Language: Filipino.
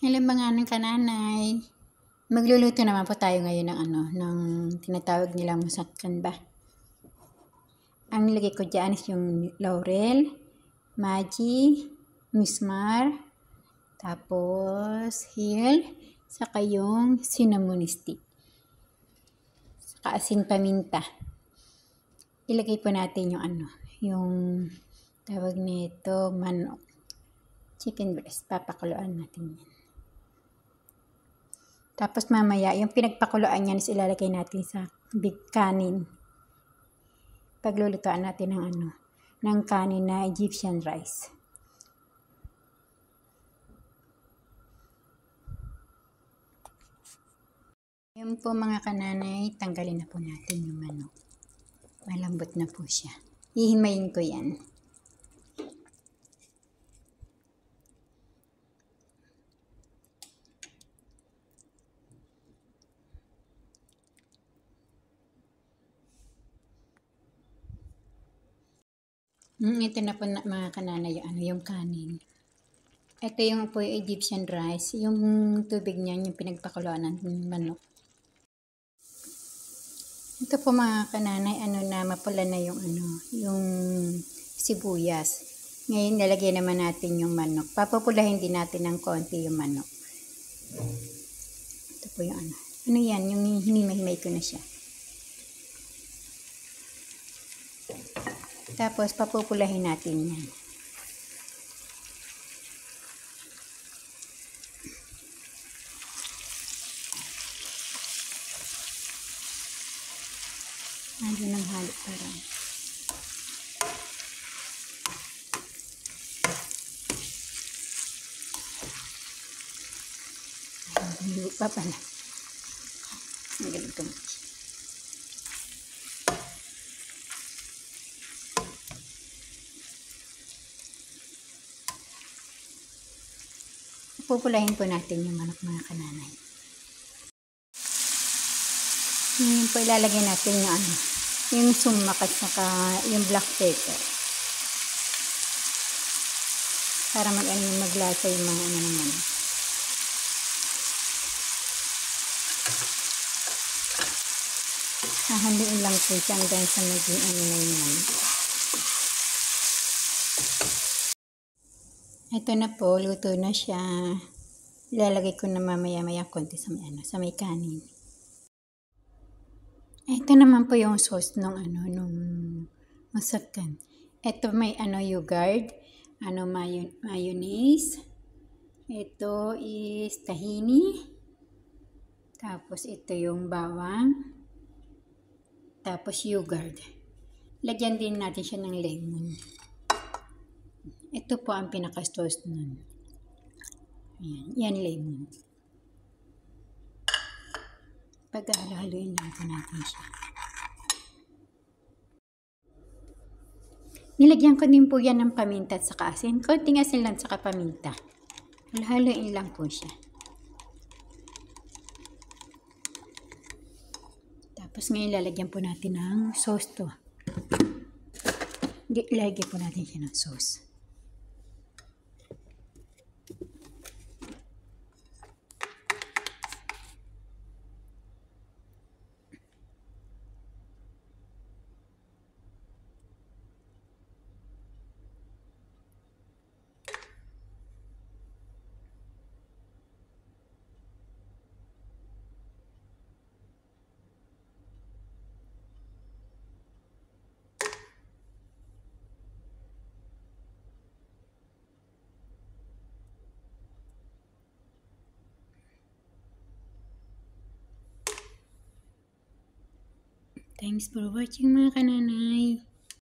Hello mga anong kananay. Magluluto naman po tayo ngayon ng tinatawag nilang musakkan ba. Ang nilagay ko dyan is yung laurel, maji, musmar, tapos hill, saka yung cinnamon stick, saka asin paminta. Ilagay po natin yung tawag nito manok. Chicken breast, papakuluan natin yan. Tapos mamaya, yung pinagpakuluan yan is ilalagay natin sa big kanin. Paglulutuan natin ng kanin na Egyptian rice. Yan po mga kananay, tanggalin na po natin yung manok. Malambot na po siya. Hihimayin ko yan. Ito na po mga kananay yung kanin. Ito yung po yung Egyptian rice. Yung tubig niyan, yung pinagpakuluan ng manok. Ito po mga kananay, na mapula na yung yung sibuyas. Ngayon, nalagyan naman natin yung manok. Papupulahin din natin ng konti yung manok. Ito po yung yan, yung hinimay-himay ko na siya. Tapos, papupulahin natin yan. Halo ng halo parang. Lupa pala. Ang galing ko. Pupulahin po natin yung manok mga kananay. Ngayon po ilalagay natin yung sumak at saka yung black pepper. Para maglasa yung mga naman. Hahanduin lang po siya hanggang sa maging na yun. Ito na po, luto na siya. Ilalagay ko na mamaya-maya konti sa may kanin. Ito naman po yung sauce nung musakkan. Ito may yogurt, mayonnaise. Ito is tahini. Tapos ito yung bawang. Tapos yogurt. Lagyan din natin siya ng lemon. Ito po ang pinaka-sauce nun. Yan lemon. Pag-halo-haloin lang po natin siya. Nilagyan ko din po yan ng paminta at saka asin. Konting asin lang saka paminta. Halo-haloin lang po siya. Tapos ngayon lalagyan po natin ng sauce to. Ilagay po natin siya ng sauce. Thanks for watching mga kananay.